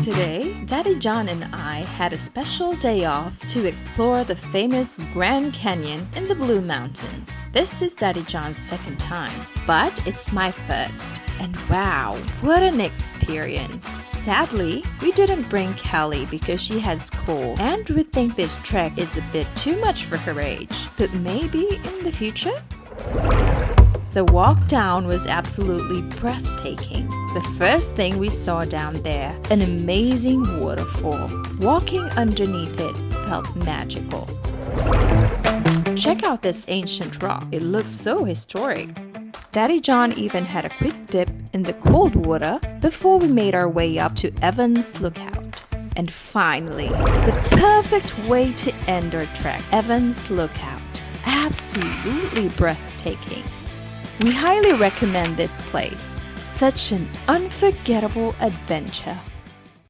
Today, Daddy John and I had a special day off to explore the famous Grand Canyon in the Blue Mountains. This is Daddy John's second time, but it's my first. And wow, what an experience! Sadly, we didn't bring Kelly because she had school, and we think this trek is a bit too much for her age. But maybe in the future? The walk down was absolutely breathtaking. The first thing we saw down there, an amazing waterfall. Walking underneath it felt magical. Check out this ancient rock. It looks so historic. Daddy John even had a quick dip in the cold water before we made our way up to Evans Lookout. And finally, the perfect way to end our trek, Evans Lookout. Absolutely breathtaking. We highly recommend this place. Such an unforgettable adventure.